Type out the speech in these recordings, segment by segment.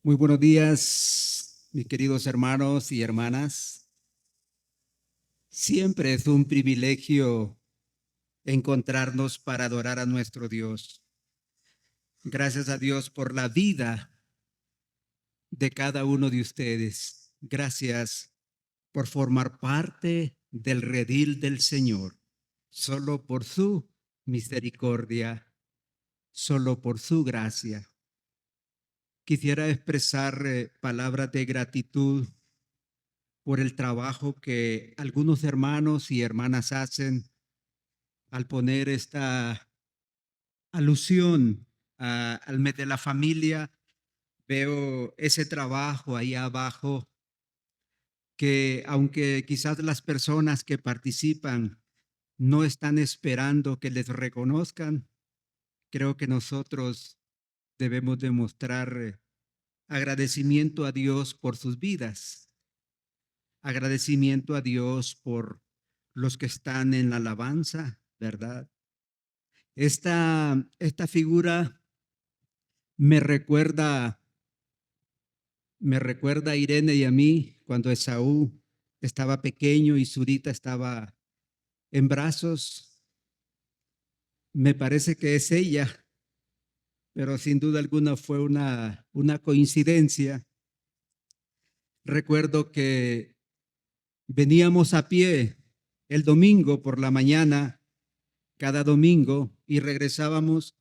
Muy buenos días, mis queridos hermanos y hermanas. Siempre es un privilegio encontrarnos para adorar a nuestro Dios. Gracias a Dios por la vida de cada uno de ustedes. Gracias por formar parte del redil del Señor. Solo por su misericordia, solo por su gracia. Quisiera expresar palabras de gratitud por el trabajo que algunos hermanos y hermanas hacen al poner esta alusión al mes de la familia. Veo ese trabajo ahí abajo que aunque quizás las personas que participan no están esperando que les reconozcan, creo que nosotros debemos demostrar agradecimiento a Dios por sus vidas, agradecimiento a Dios por los que están en la alabanza, ¿verdad? Esta figura me recuerda, me recuerda a Irene y a mí cuando Esaú estaba pequeño y Zurita estaba en brazos. Me parece que es ella, pero sin duda alguna fue una coincidencia. Recuerdo que veníamos a pie el domingo por la mañana, cada domingo, y regresábamos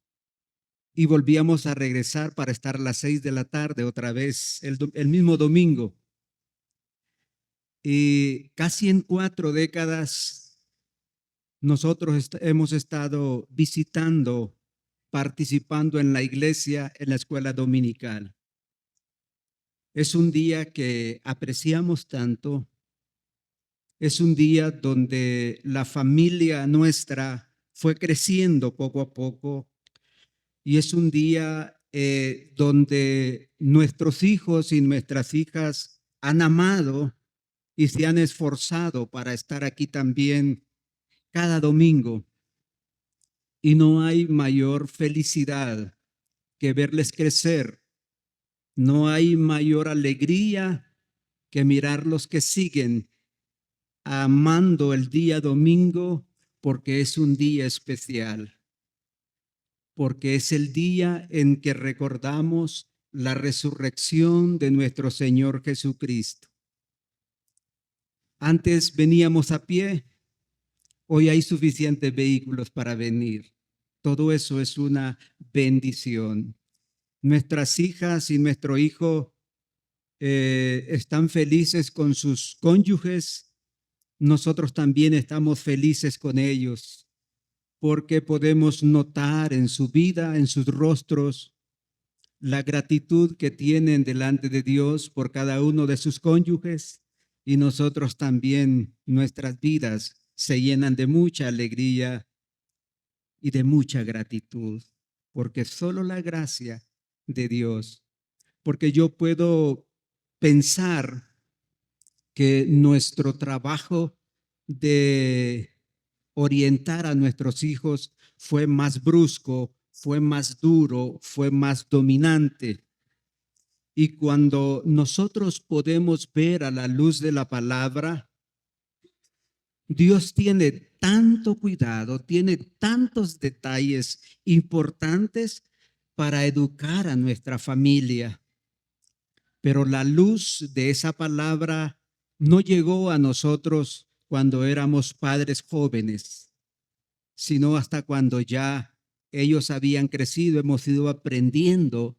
y volvíamos a regresar para estar a las 6 de la tarde otra vez, el mismo domingo. Y casi en 4 décadas nosotros hemos estado visitando, participando en la iglesia, en la escuela dominical. Es un día que apreciamos tanto. Es un día donde la familia nuestra fue creciendo poco a poco. Y es un día donde nuestros hijos y nuestras hijas han amado y se han esforzado para estar aquí también cada domingo. Y no hay mayor felicidad que verles crecer. No hay mayor alegría que mirarlos que siguen amando el día domingo, porque es un día especial, porque es el día en que recordamos la resurrección de nuestro Señor Jesucristo. Antes veníamos a pie, hoy hay suficientes vehículos para venir. Todo eso es una bendición. Nuestras hijas y nuestro hijo están felices con sus cónyuges. Nosotros también estamos felices con ellos, porque podemos notar en su vida, en sus rostros, la gratitud que tienen delante de Dios por cada uno de sus cónyuges, y nosotros también, nuestras vidas se llenan de mucha alegría y de mucha gratitud, porque solo la gracia de Dios, porque yo puedo pensar que nuestro trabajo de orientar a nuestros hijos fue más brusco, fue más duro, fue más dominante. Y cuando nosotros podemos ver a la luz de la palabra, Dios tiene tanto cuidado, tiene tantos detalles importantes para educar a nuestra familia. Pero la luz de esa palabra no llegó a nosotros cuando éramos padres jóvenes, sino hasta cuando ya ellos habían crecido, hemos ido aprendiendo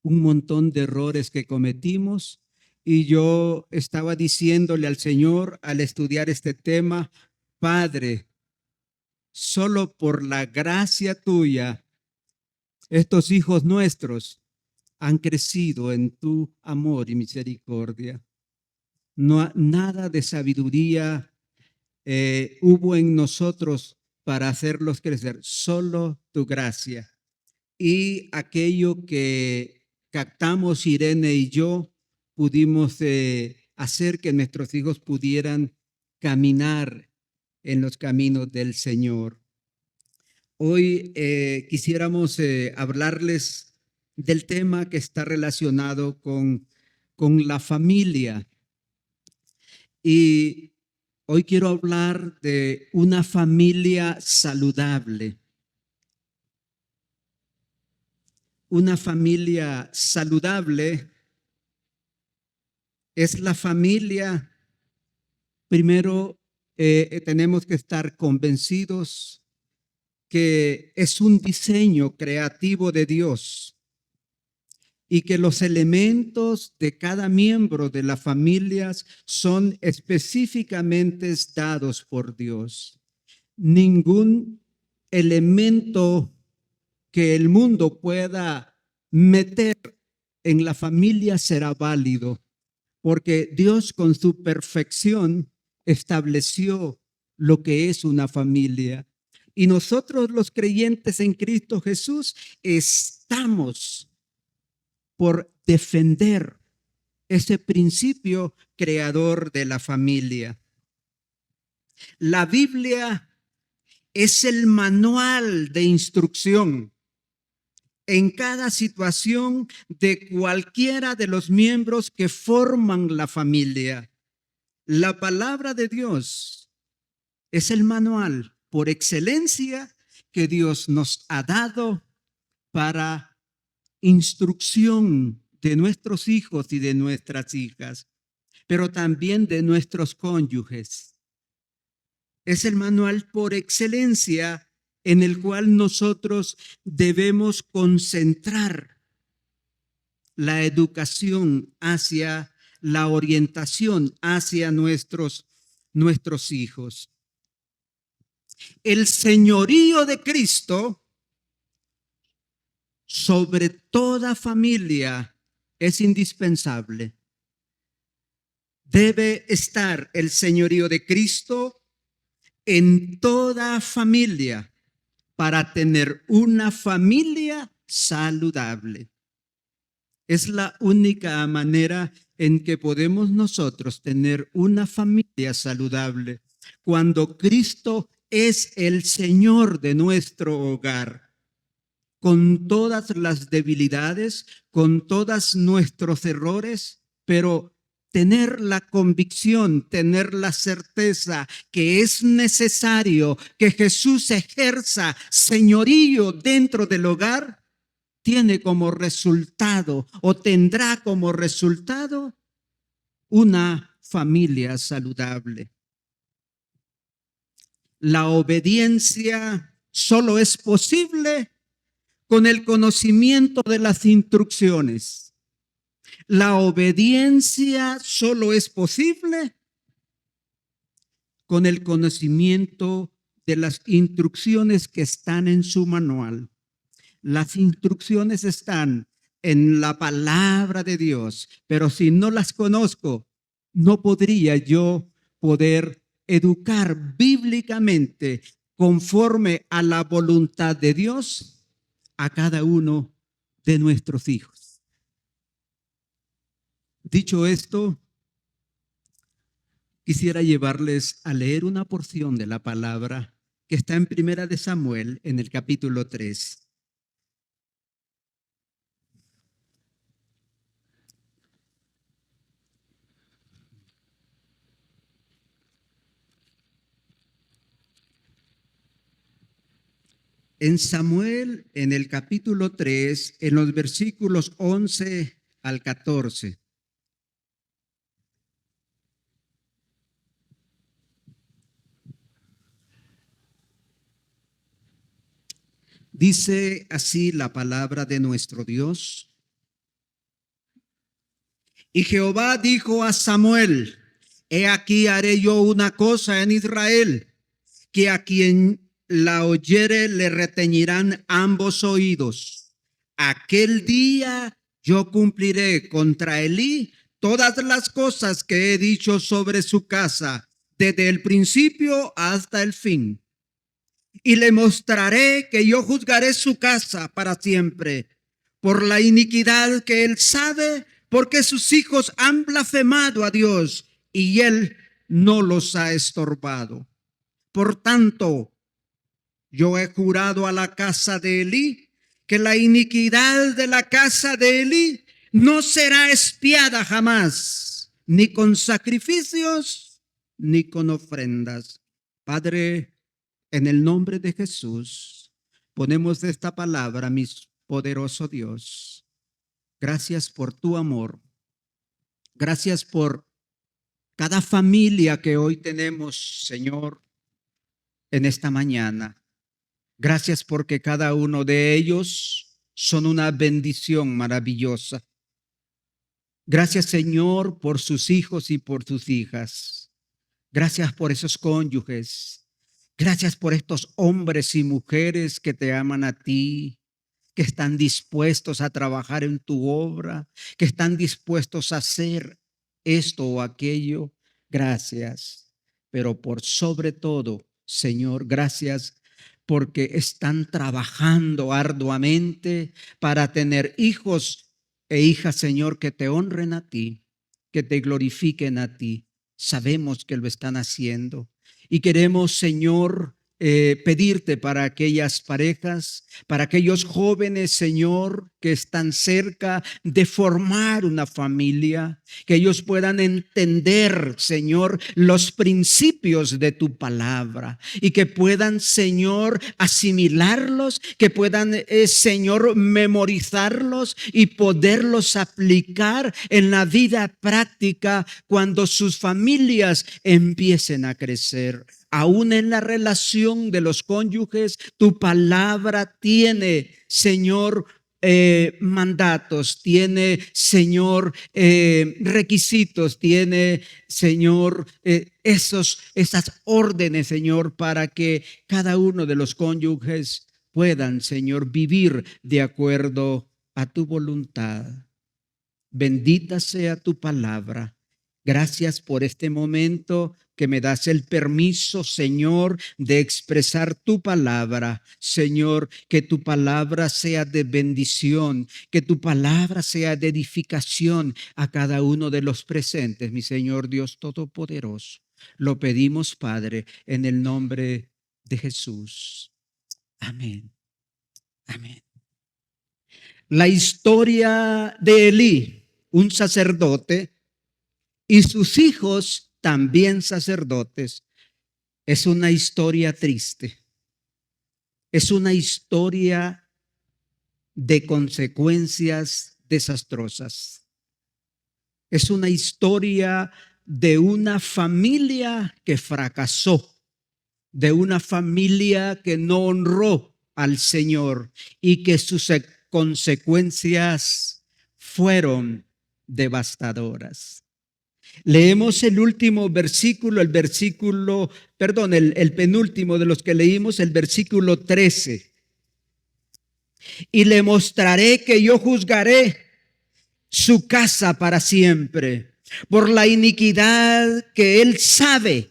un montón de errores que cometimos. Y yo estaba diciéndole al Señor al estudiar este tema: Padre, solo por la gracia tuya, estos hijos nuestros han crecido en tu amor y misericordia. No, nada de sabiduría hubo en nosotros para hacerlos crecer, solo tu gracia. Y aquello que captamos Irene y yo, pudimos hacer que nuestros hijos pudieran caminar en los caminos del Señor. Hoy quisiéramos hablarles del tema que está relacionado con la familia. Y hoy quiero hablar de una familia saludable. Una familia saludable es la familia, primero tenemos que estar convencidos que es un diseño creativo de Dios y que los elementos de cada miembro de la familia son específicamente dados por Dios. Ningún elemento que el mundo pueda meter en la familia será válido, porque Dios con su perfección estableció lo que es una familia. Y nosotros los creyentes en Cristo Jesús estamos por defender ese principio creador de la familia. La Biblia es el manual de instrucción en cada situación de cualquiera de los miembros que forman la familia. La palabra de Dios es el manual por excelencia que Dios nos ha dado para instrucción de nuestros hijos y de nuestras hijas, pero también de nuestros cónyuges. Es el manual por excelencia en el cual nosotros debemos concentrar la educación hacia la orientación hacia nuestros hijos. El señorío de Cristo sobre toda familia es indispensable. Debe estar el señorío de Cristo en toda familia para tener una familia saludable. Es la única manera en que podemos nosotros tener una familia saludable, cuando Cristo es el Señor de nuestro hogar, con todas las debilidades, con todos nuestros errores, pero tener la convicción, tener la certeza que es necesario que Jesús ejerza señorío dentro del hogar, tiene como resultado o tendrá como resultado una familia saludable. La obediencia solo es posible con el conocimiento de las instrucciones. La obediencia solo es posible con el conocimiento de las instrucciones que están en su manual. Las instrucciones están en la palabra de Dios, pero si no las conozco, no podría yo poder educar bíblicamente conforme a la voluntad de Dios a cada uno de nuestros hijos. Dicho esto, quisiera llevarles a leer una porción de la palabra que está en Primera de Samuel, en el capítulo 3. En Samuel, en el capítulo 3, en los versículos 11 al 14. Dice así la palabra de nuestro Dios. Y Jehová dijo a Samuel: he aquí haré yo una cosa en Israel, que a quien la oyere le retañirán ambos oídos. Aquel día yo cumpliré contra Elí todas las cosas que he dicho sobre su casa, desde el principio hasta el fin. Y le mostraré que yo juzgaré su casa para siempre, por la iniquidad que él sabe, porque sus hijos han blasfemado a Dios y él no los ha estorbado. Por tanto, yo he jurado a la casa de Elí que la iniquidad de la casa de Elí no será expiada jamás, ni con sacrificios, ni con ofrendas. Padre, en el nombre de Jesús, ponemos esta palabra, mi poderoso Dios. Gracias por tu amor. Gracias por cada familia que hoy tenemos, Señor, en esta mañana. Gracias porque cada uno de ellos son una bendición maravillosa. Gracias, Señor, por sus hijos y por sus hijas. Gracias por esos cónyuges. Gracias por estos hombres y mujeres que te aman a ti, que están dispuestos a trabajar en tu obra, que están dispuestos a hacer esto o aquello. Gracias. Pero por sobre todo, Señor, gracias porque están trabajando arduamente para tener hijos e hijas, Señor, que te honren a ti, que te glorifiquen a ti. Sabemos que lo están haciendo y queremos, Señor, pedirte para aquellas parejas, para aquellos jóvenes, Señor, que están cerca de formar una familia, que ellos puedan entender, Señor, los principios de tu palabra y que puedan, Señor, asimilarlos, que puedan, Señor, memorizarlos y poderlos aplicar en la vida práctica cuando sus familias empiecen a crecer. Aún en la relación de los cónyuges, tu palabra tiene, Señor, mandatos, tiene, Señor, requisitos, tiene, Señor, esas órdenes, Señor, para que cada uno de los cónyuges puedan, Señor, vivir de acuerdo a tu voluntad. Bendita sea tu palabra. Gracias por este momento que me das el permiso, Señor, de expresar tu palabra. Señor, que tu palabra sea de bendición, que tu palabra sea de edificación a cada uno de los presentes, mi Señor Dios Todopoderoso. Lo pedimos, Padre, en el nombre de Jesús. Amén. Amén. La historia de Elí, un sacerdote, y sus hijos también sacerdotes, es una historia triste. Es una historia de consecuencias desastrosas. Es una historia de una familia que fracasó, de una familia que no honró al Señor y que sus consecuencias fueron devastadoras. Leemos el último versículo, el penúltimo de los que leímos, el versículo 13. Y le mostraré que yo juzgaré su casa para siempre por la iniquidad que él sabe,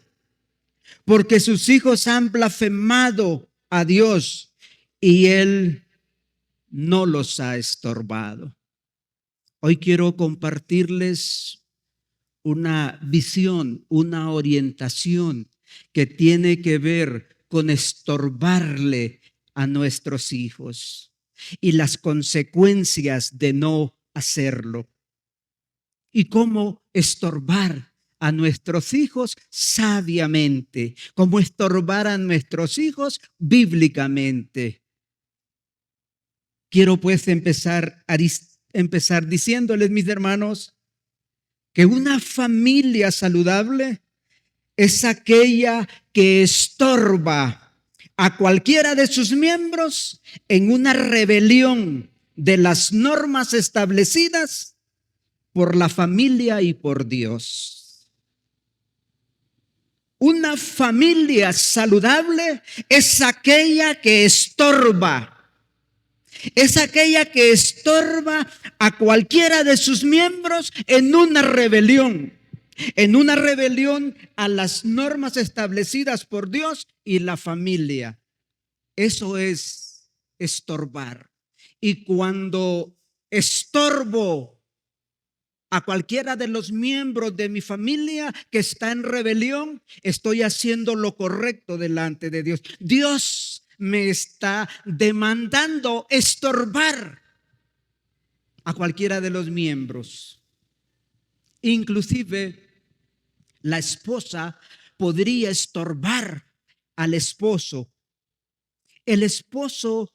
porque sus hijos han blasfemado a Dios y él no los ha estorbado. Hoy quiero compartirles una visión, una orientación que tiene que ver con estorbarle a nuestros hijos y las consecuencias de no hacerlo. Y cómo estorbar a nuestros hijos sabiamente, cómo estorbar a nuestros hijos bíblicamente. Quiero pues empezar diciéndoles, mis hermanos, que una familia saludable es aquella que estorba a cualquiera de sus miembros en una rebelión de las normas establecidas por la familia y por Dios. Una familia saludable es aquella que estorba. Es aquella que estorba a cualquiera de sus miembros en una rebelión a las normas establecidas por Dios y la familia. Eso es estorbar. Y cuando estorbo a cualquiera de los miembros de mi familia que está en rebelión, estoy haciendo lo correcto delante de Dios. Dios me está demandando estorbar a cualquiera de los miembros. Inclusive la esposa podría estorbar al esposo. El esposo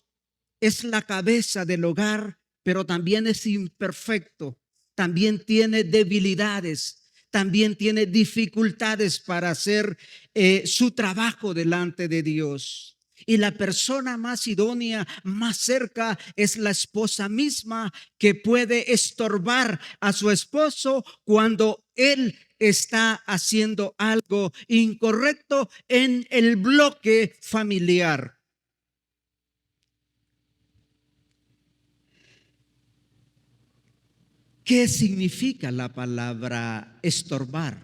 es la cabeza del hogar, pero también es imperfecto, también tiene debilidades, también tiene dificultades para hacer su trabajo delante de Dios. Y la persona más idónea, más cerca, es la esposa misma, que puede estorbar a su esposo cuando él está haciendo algo incorrecto en el bloque familiar. ¿Qué significa la palabra estorbar?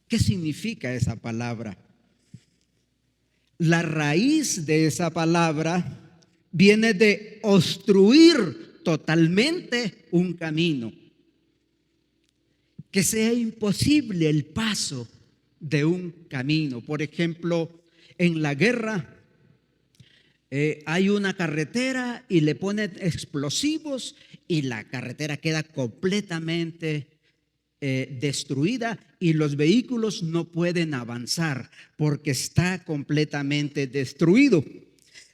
¿Qué significa esa palabra? La raíz de esa palabra viene de obstruir totalmente un camino, que sea imposible el paso de un camino. Por ejemplo, en la guerra hay una carretera y le ponen explosivos y la carretera queda completamente destruida y los vehículos no pueden avanzar porque está completamente destruido.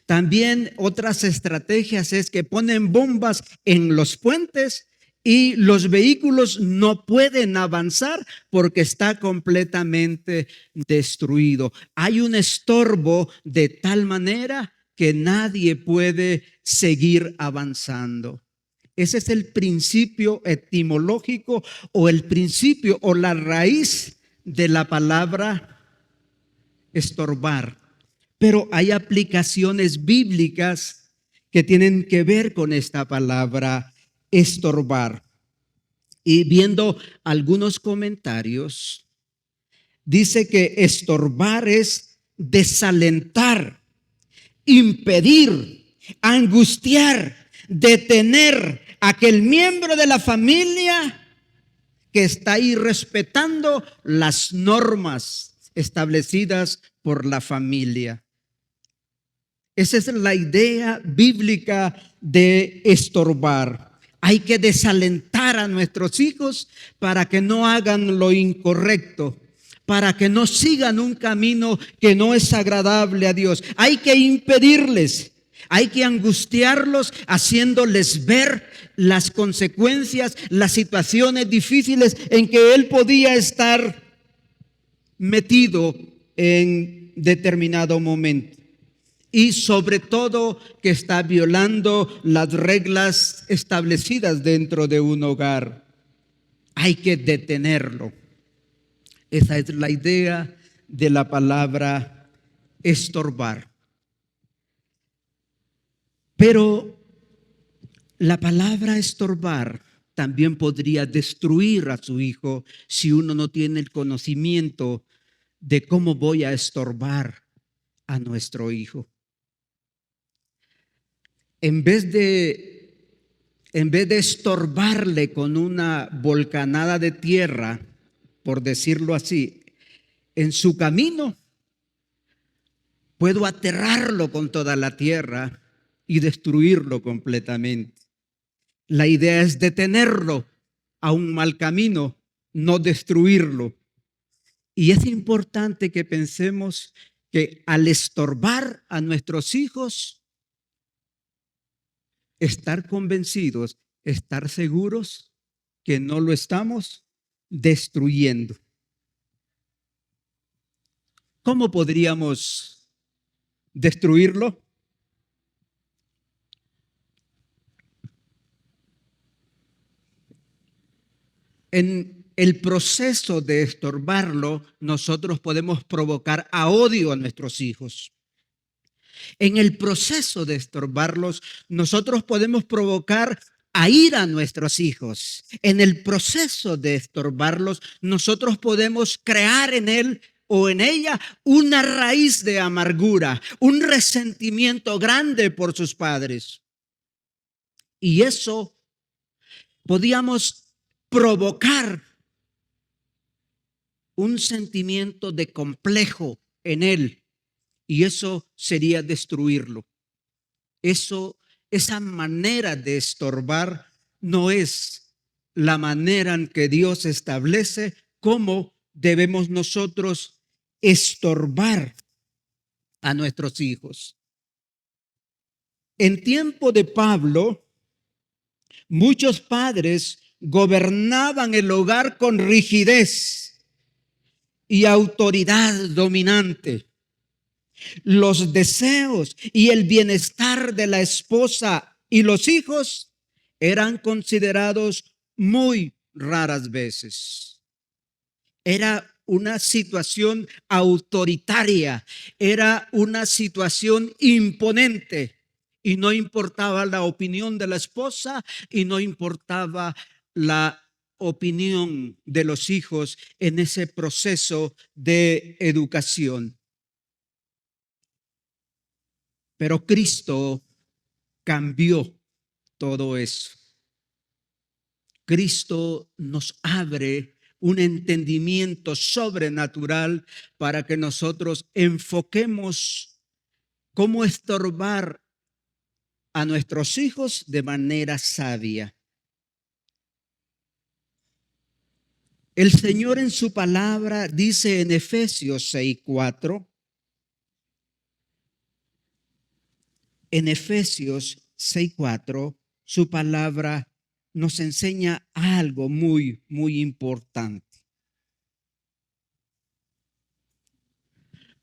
También otras estrategias es que ponen bombas en los puentes y los vehículos no pueden avanzar porque está completamente destruido. Hay un estorbo de tal manera que nadie puede seguir avanzando. Ese es el principio etimológico o el principio o la raíz de la palabra estorbar. Pero hay aplicaciones bíblicas que tienen que ver con esta palabra estorbar. Y viendo algunos comentarios, dice que estorbar es desalentar, impedir, angustiar, detener a aquel miembro de la familia que está ahí respetando las normas establecidas por la familia. Esa es la idea bíblica de estorbar. Hay que desalentar a nuestros hijos para que no hagan lo incorrecto, para que no sigan un camino que no es agradable a Dios. Hay que impedirles, hay que angustiarlos, haciéndoles ver las consecuencias, las situaciones difíciles en que él podía estar metido en determinado momento. Y sobre todo que está violando las reglas establecidas dentro de un hogar. Hay que detenerlo. Esa es la idea de la palabra estorbar. Pero la palabra estorbar también podría destruir a su hijo si uno no tiene el conocimiento de cómo voy a estorbar a nuestro hijo. En vez de estorbarle con una volcanada de tierra, por decirlo así, en su camino, puedo aterrarlo con toda la tierra y destruirlo completamente. La idea es detenerlo a un mal camino, no destruirlo. Y es importante que pensemos que al estorbar a nuestros hijos, estar convencidos, estar seguros que no lo estamos destruyendo. ¿Cómo podríamos destruirlo? En el proceso de estorbarlo, nosotros podemos provocar a odio a nuestros hijos. En el proceso de estorbarlos, nosotros podemos provocar a ira a nuestros hijos. En el proceso de estorbarlos, nosotros podemos crear en él o en ella una raíz de amargura, un resentimiento grande por sus padres. Y eso podíamos provocar un sentimiento de complejo en él, y eso sería destruirlo. Esa manera de estorbar no es la manera en que Dios establece cómo debemos nosotros estorbar a nuestros hijos. En tiempo de Pablo, muchos padres gobernaban el hogar con rigidez y autoridad dominante. Los deseos y el bienestar de la esposa y los hijos eran considerados muy raras veces. Era una situación autoritaria, era una situación imponente, y no importaba la opinión de la esposa y no importaba la opinión de los hijos en ese proceso de educación. Pero Cristo cambió todo eso. Cristo nos abre un entendimiento sobrenatural para que nosotros enfoquemos cómo estorbar a nuestros hijos de manera sabia. El Señor en su palabra dice en Efesios 6:4, en Efesios 6:4, su palabra nos enseña algo muy, muy importante.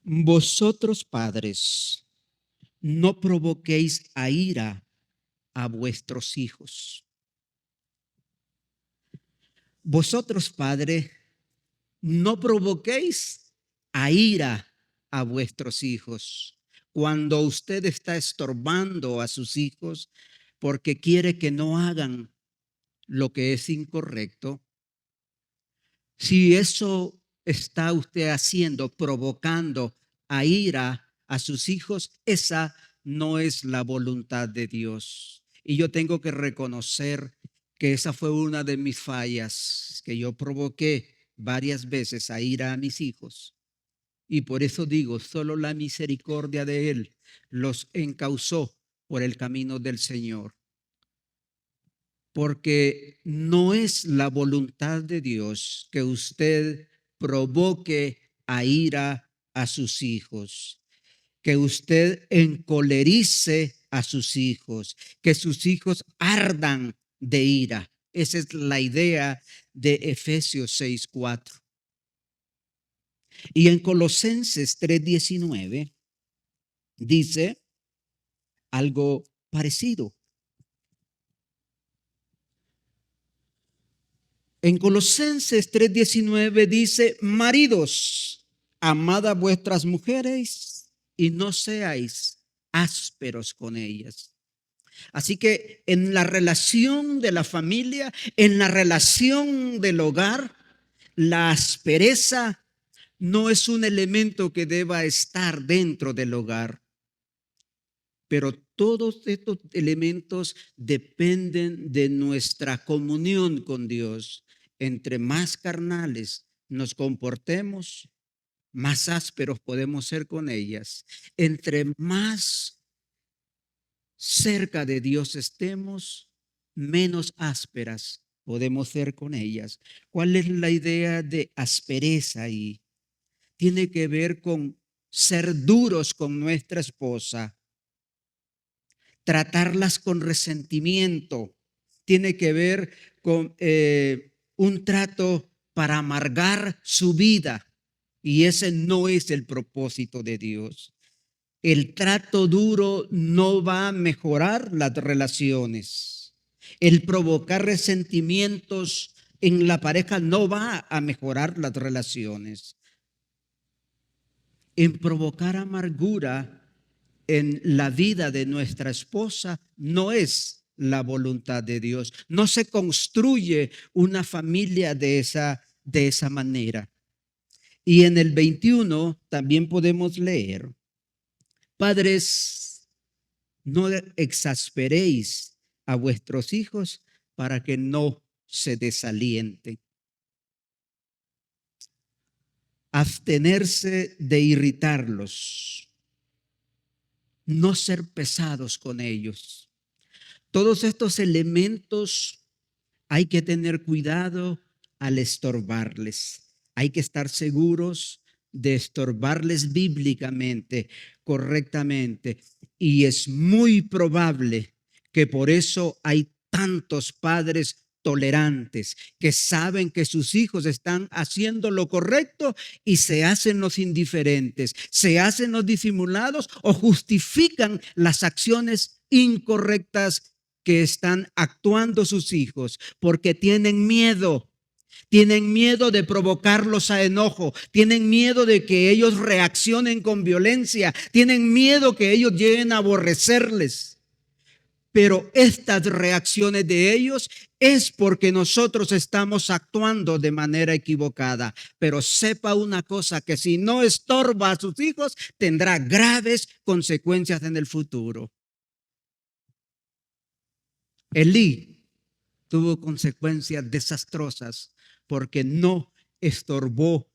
Vosotros, padres, no provoquéis a ira a vuestros hijos. Vosotros, padres, no provoquéis a ira a vuestros hijos. Cuando usted está estorbando a sus hijos porque quiere que no hagan lo que es incorrecto, si eso está usted haciendo, provocando a ira a sus hijos, esa no es la voluntad de Dios. Y yo tengo que reconocer que esa fue una de mis fallas, que yo provoqué varias veces a ira a mis hijos. Y por eso digo, solo la misericordia de Él los encauzó por el camino del Señor. Porque no es la voluntad de Dios que usted provoque a ira a sus hijos, que usted encolerice a sus hijos, que sus hijos ardan de ira. Esa es la idea de Efesios 6:4. Y en Colosenses 3:19 dice algo parecido. En Colosenses 3:19 dice: maridos, amad a vuestras mujeres y no seáis ásperos con ellas. Así que en la relación de la familia, en la relación del hogar, la aspereza no es un elemento que deba estar dentro del hogar. Pero todos estos elementos dependen de nuestra comunión con Dios. Entre más carnales nos comportemos, más ásperos podemos ser con ellas. Entre más cerca de Dios estemos, menos ásperas podemos ser con ellas. ¿Cuál es la idea de aspereza ahí? Tiene que ver con ser duros con nuestra esposa, tratarlas con resentimiento, tiene que ver con un trato para amargar su vida, y ese no es el propósito de Dios. El trato duro no va a mejorar las relaciones. El provocar resentimientos en la pareja no va a mejorar las relaciones. En provocar amargura en la vida de nuestra esposa no es la voluntad de Dios. No se construye una familia de esa manera. Y en el 21 también podemos leer: padres, no exasperéis a vuestros hijos para que no se desalienten. Abstenerse de irritarlos. no ser pesados con ellos. Todos estos elementos hay que tener cuidado al estorbarles. Hay que estar seguros de estorbarles bíblicamente, correctamente. Y es muy probable que por eso hay tantos padres tolerantes que saben que sus hijos están haciendo lo correcto y se hacen los indiferentes, se hacen los disimulados o justifican las acciones incorrectas que están actuando sus hijos porque tienen miedo. Tienen miedo de provocarlos a enojo, tienen miedo de que ellos reaccionen con violencia, tienen miedo que ellos lleguen a aborrecerles. Pero estas reacciones de ellos es porque nosotros estamos actuando de manera equivocada. Pero sepa una cosa, que si no estorba a sus hijos, tendrá graves consecuencias en el futuro. Elí tuvo consecuencias desastrosas porque no estorbó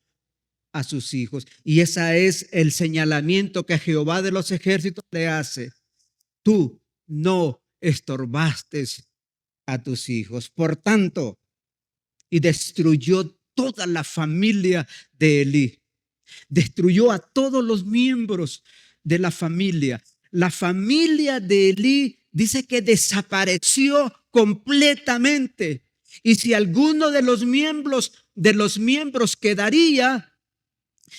a sus hijos. Y ese es el señalamiento que Jehová de los ejércitos le hace. Tú no estorbaste a tus hijos. Por tanto, y destruyó toda la familia de Elí. Destruyó a todos los miembros de la familia. La familia de Elí dice que desapareció completamente. Y si alguno de los miembros quedaría,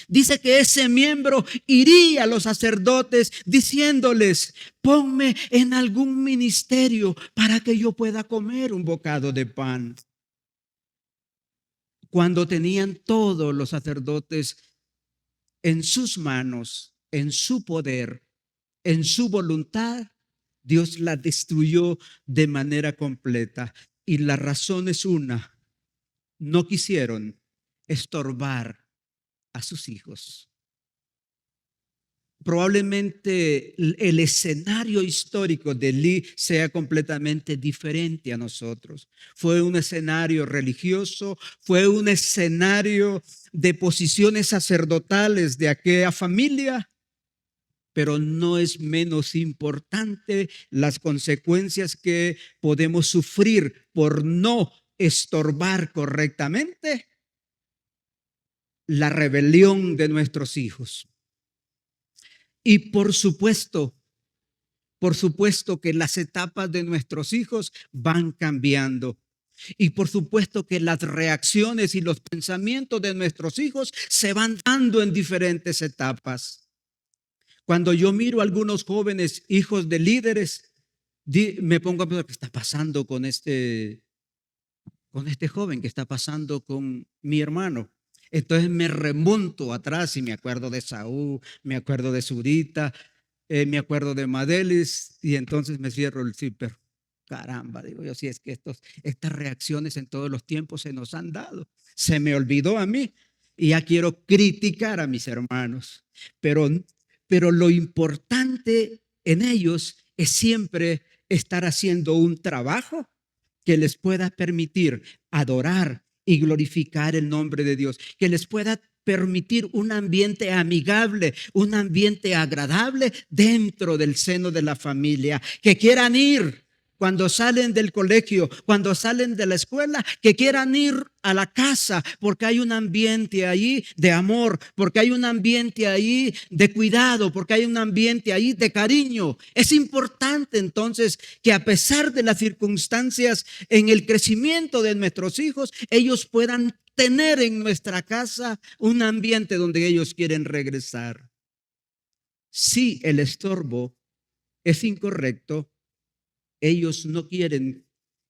dice que ese miembro iría a los sacerdotes diciéndoles: ponme en algún ministerio para que yo pueda comer un bocado de pan. Cuando tenían todos los sacerdotes en sus manos, en su poder, en su voluntad, Dios la destruyó de manera completa. Y la razón es una: no quisieron estorbar a sus hijos. Probablemente el escenario histórico de Elí sea completamente diferente a nosotros. Fue un escenario religioso, fue un escenario de posiciones sacerdotales de aquella familia, pero no es menos importante las consecuencias que podemos sufrir por no estorbar correctamente la rebelión de nuestros hijos. Y por supuesto que las etapas de nuestros hijos van cambiando. Y por supuesto que las reacciones y los pensamientos de nuestros hijos se van dando en diferentes etapas. Cuando yo miro a algunos jóvenes hijos de líderes, me pongo a pensar: ¿qué está pasando con este joven? ¿Qué está pasando con mi hermano? Entonces me remonto atrás y me acuerdo de Saúl, me acuerdo de Zurita, me acuerdo de Madelis, y entonces me cierro el zipper. Caramba, digo yo, si es que estas reacciones en todos los tiempos se nos han dado. Se me olvidó a mí y ya quiero criticar a mis hermanos. Pero lo importante en ellos es siempre estar haciendo un trabajo que les pueda permitir adorar y glorificar el nombre de Dios, que les pueda permitir un ambiente amigable, un ambiente agradable dentro del seno de la familia, que quieran ir cuando salen del colegio, cuando salen de la escuela, que quieran ir a la casa porque hay un ambiente ahí de amor, porque hay un ambiente ahí de cuidado, porque hay un ambiente ahí de cariño. Es importante entonces que a pesar de las circunstancias en el crecimiento de nuestros hijos, ellos puedan tener en nuestra casa un ambiente donde ellos quieren regresar. Si el estorbo es incorrecto, ellos no quieren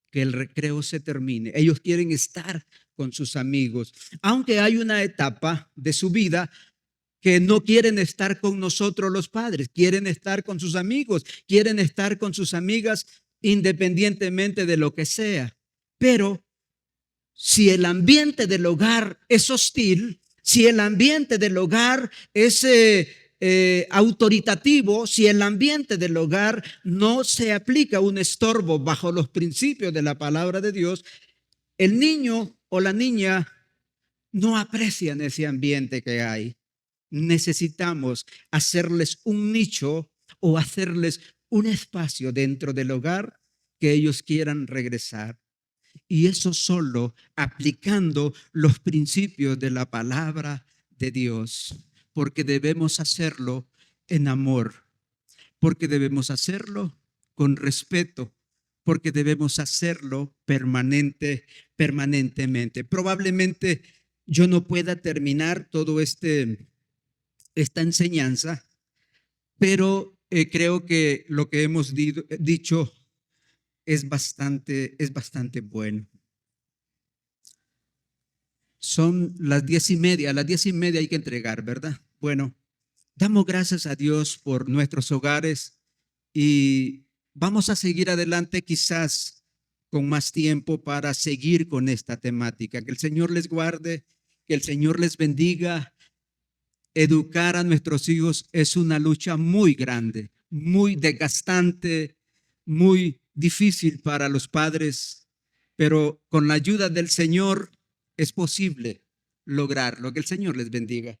que el recreo se termine. Ellos quieren estar con sus amigos. Aunque hay una etapa de su vida que no quieren estar con nosotros los padres, quieren estar con sus amigos, quieren estar con sus amigas independientemente de lo que sea. Pero si el ambiente del hogar es hostil, si el ambiente del hogar es autoritativo, si el ambiente del hogar no se aplica un estorbo bajo los principios de la palabra de Dios, el niño o la niña no aprecian ese ambiente que hay. Necesitamos hacerles un nicho, o hacerles un espacio dentro del hogar que ellos quieran regresar. Y eso solo aplicando los principios de la palabra de Dios, porque debemos hacerlo en amor, porque debemos hacerlo con respeto, porque debemos hacerlo permanentemente. Probablemente yo no pueda terminar todo esta enseñanza, pero creo que lo que hemos dicho es bastante bueno. Son las 10:30, a las 10:30 hay que entregar, ¿verdad? Bueno, damos gracias a Dios por nuestros hogares y vamos a seguir adelante quizás con más tiempo para seguir con esta temática. Que el Señor les guarde, que el Señor les bendiga. Educar a nuestros hijos es una lucha muy grande, muy desgastante, muy difícil para los padres, pero con la ayuda del Señor es posible lograrlo. Que el Señor les bendiga.